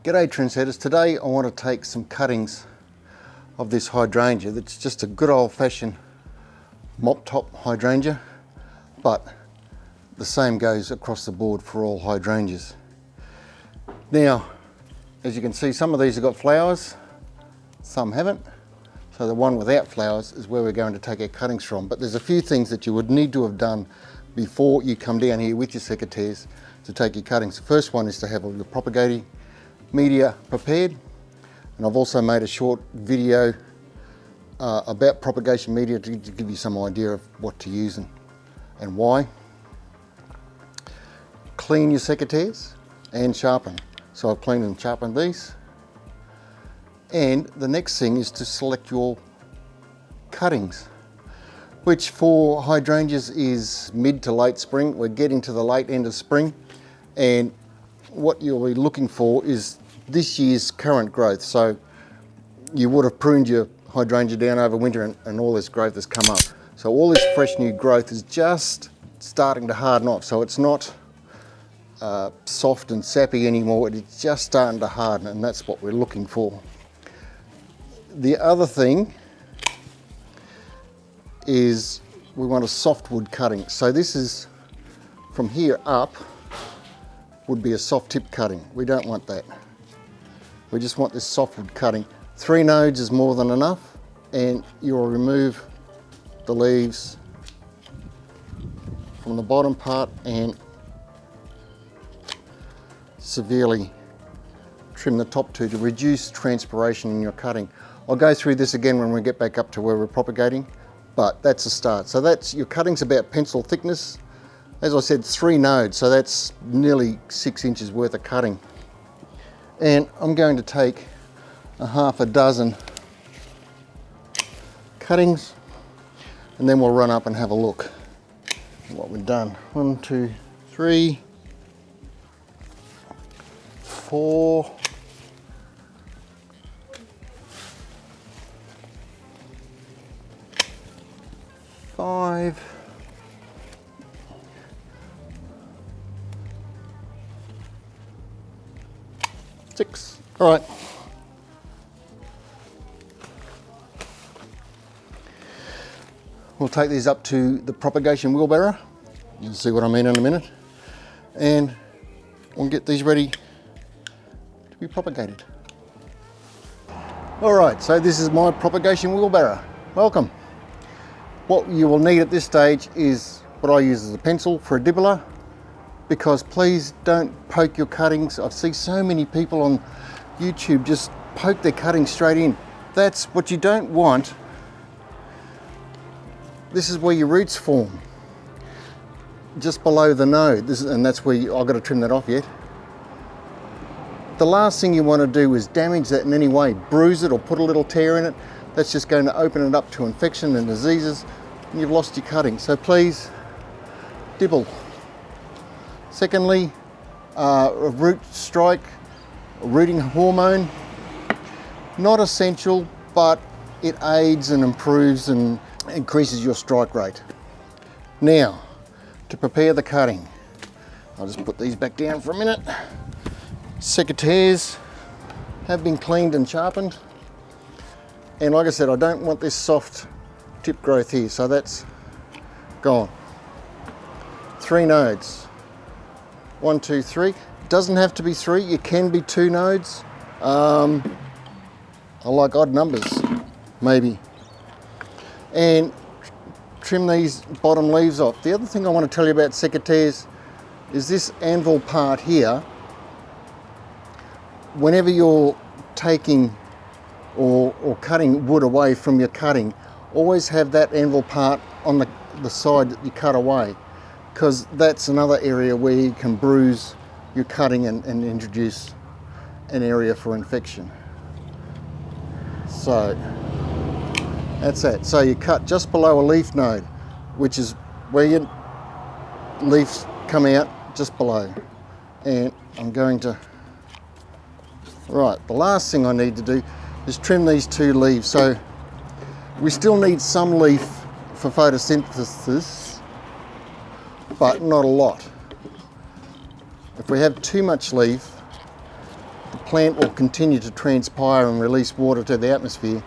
G'day trendsetters. Today I want to take some cuttings of this hydrangea that's just a good old-fashioned mop top hydrangea, but the same goes across the board for all hydrangeas. Now, as you can see, some of these have got flowers, some haven't. So the one without flowers is where we're going to take our cuttings from. But there's a few things that you would need to have done before you come down here with your secateurs to take your cuttings. The first one is to have all your propagating media prepared, and I've also made a short video about propagation media to give you some idea of what to use and why. Clean your secateurs and sharpen. So I've cleaned and sharpened these. And the next thing is to select your cuttings, which for hydrangeas is mid to late spring. We're getting to the late end of spring, and what you'll be looking for is this year's current growth. So you would have pruned your hydrangea down over winter and all this growth has come up. So all this fresh new growth is just starting to harden off. So it's not soft and sappy anymore, it's just starting to harden, and that's what we're looking for. The other thing is we want a softwood cutting. So this is from here up would be a soft tip cutting. We don't want that. We just want this softwood cutting. 3 nodes is more than enough, and you'll remove the leaves from the bottom part and severely trim the top two to reduce transpiration in your cutting. I'll go through this again when we get back up to where we're propagating, but that's a start. So that's your cuttings about pencil thickness. As I said, 3 nodes, so that's nearly 6 inches worth of cutting. And I'm going to take a half a dozen cuttings, and then we'll run up and have a look at what we've done. 1, 2, 3, 4, 5, 6. All right. We'll take these up to the propagation wheelbarrow. You'll see what I mean in a minute. And we'll get these ready to be propagated. All right, so this is my propagation wheelbarrow. Welcome. What you will need at this stage is what I use as a pencil for a dibbler, because please don't poke your cuttings. I see so many people on YouTube just poke their cuttings straight in. That's what you don't want. This is where your roots form, just below the node. And that's where I've got to trim that off yet. The last thing you want to do is damage that in any way, bruise it or put a little tear in it. That's just going to open it up to infection and diseases, and you've lost your cutting. So please, dibble. Secondly, a root strike, a rooting hormone, not essential, but it aids and improves and increases your strike rate. Now, to prepare the cutting, I'll just put these back down for a minute. Secateurs have been cleaned and sharpened. And like I said, I don't want this soft tip growth here, so that's gone. 3 nodes. 1, 2, 3. Doesn't have to be 3, it can be 2 nodes. I like odd numbers, maybe. And trim these bottom leaves off. The other thing I want to tell you about secateurs is this anvil part here. Whenever you're taking or cutting wood away from your cutting, always have that anvil part on the side that you cut away, because that's another area where you can bruise your cutting and introduce an area for infection. So that's that. So you cut just below a leaf node, which is where your leaves come out, just below. And I'm going to, right, the last thing I need to do is trim these 2 leaves. So we still need some leaf for photosynthesis, but not a lot. If we have too much leaf, the plant will continue to transpire and release water to the atmosphere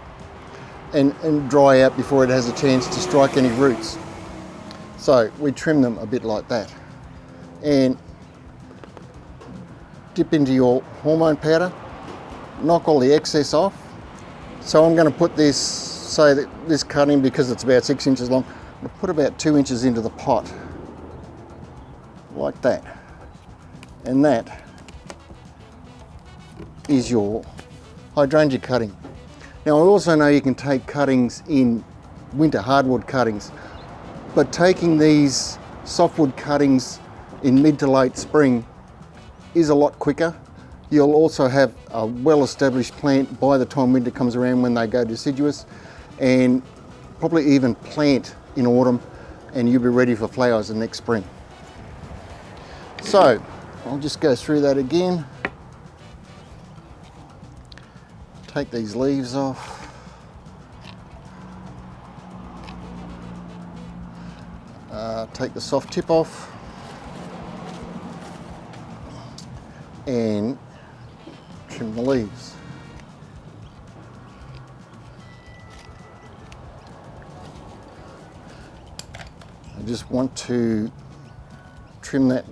and dry out before it has a chance to strike any roots. So we trim them a bit like that and dip into your hormone powder, knock all the excess off. So I'm going to put this, say that this cutting, because it's about 6 inches long, I'm going to put about 2 inches into the pot, like that. And that is your hydrangea cutting. Now I also know you can take cuttings in winter, hardwood cuttings, but taking these softwood cuttings in mid to late spring is a lot quicker. You'll also have a well-established plant by the time winter comes around when they go deciduous, and probably even plant in autumn, and you'll be ready for flowers the next spring. So I'll just go through that again. Take these leaves off. Take the soft tip off. And trim the leaves. I just want to trim that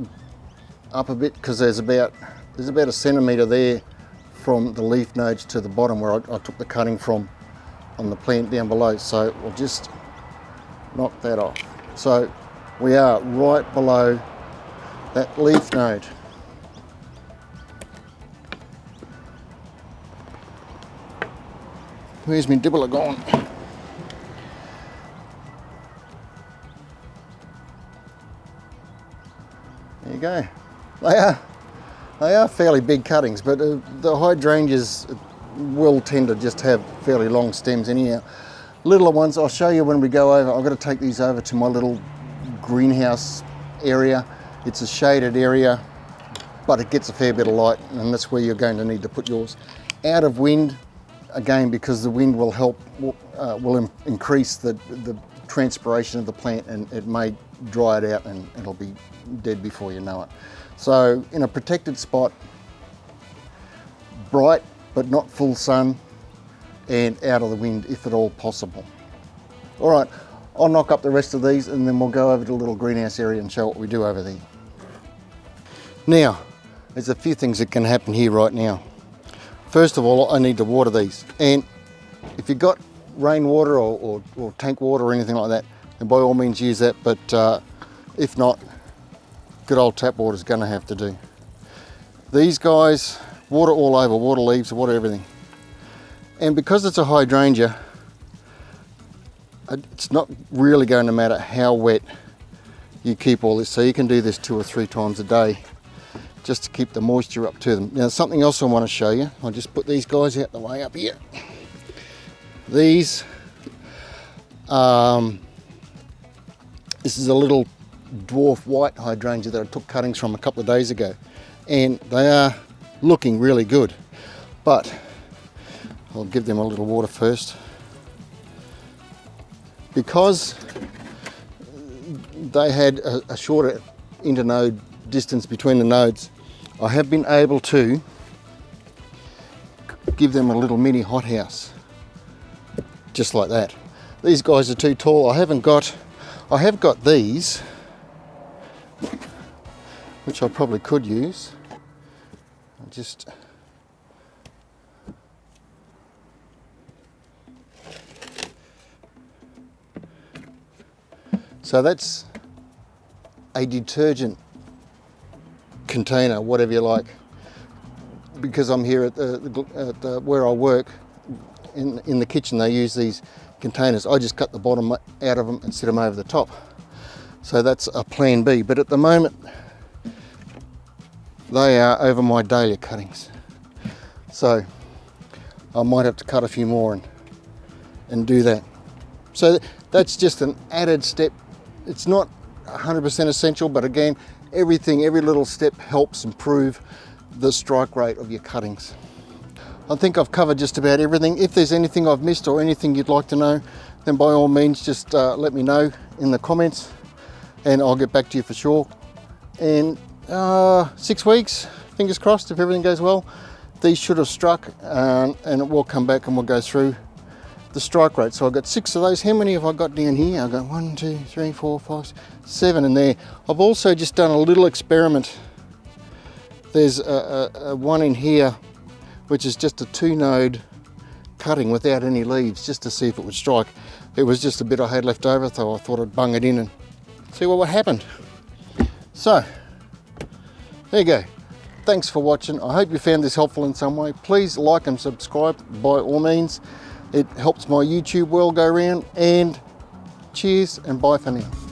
up a bit because there's about a centimetre there from the leaf nodes to the bottom where I took the cutting from on the plant down below. So we'll just knock that off. So we are right below that leaf node. Where's my dibble gone? There you go. They are fairly big cuttings, but the hydrangeas will tend to just have fairly long stems anyhow. Littler ones, I'll show you when we go over. I've got to take these over to my little greenhouse area. It's a shaded area, but it gets a fair bit of light, and that's where you're going to need to put yours. Out of wind, again, because the wind will help, will increase the transpiration of the plant, and it may dry it out and it'll be dead before you know it. So in a protected spot, bright but not full sun, and out of the wind if at all possible. All right, I'll knock up the rest of these and then we'll go over to the little greenhouse area and show what we do over there. Now, there's a few things that can happen here right now. First of all, I need to water these, and if you've got rainwater or tank water or anything like that, then by all means use that, but if not, good old tap water is going to have to do. These guys, water all over, water leaves, water everything. And because it's a hydrangea, it's not really going to matter how wet you keep all this, so you can do this 2 or 3 times a day just to keep the moisture up to them. Now, something else I want to show you, I'll just put these guys out the way up here. These, this is a little dwarf white hydrangea that I took cuttings from a couple of days ago, and they are looking really good, but I'll give them a little water first. Because they had a shorter internode distance between the nodes, I have been able to give them a little mini hothouse, just like that. These guys are too tall. I have got these, which I probably could use. So that's a detergent container, whatever you like, because I'm here at the where I work in the kitchen. They use these containers. I just cut the bottom out of them and set them over the top. So that's a plan B, but at the moment they are over my dahlia cuttings, so I might have to cut a few more and do that. So that's just an added step. It's not 100% essential, but again, every little step helps improve the strike rate of your cuttings. I think I've covered just about everything. If there's anything I've missed or anything you'd like to know, then by all means just let me know in the comments and I'll get back to you for sure. And 6 weeks, fingers crossed, if everything goes well, these should have struck, and it will come back and we'll go through the strike rate. So I've got 6 of those. How many have I got down here? I've got 1, 2, 3, 4, 5, 7 in there. I've also just done a little experiment. There's a one in here, which is just a 2-node cutting without any leaves, just to see if it would strike. It was just a bit I had left over, so I thought I'd bung it in and see what happened. So, there you go. Thanks for watching. I hope you found this helpful in some way. Please like and subscribe by all means. It helps my YouTube world go round, and cheers and bye for now.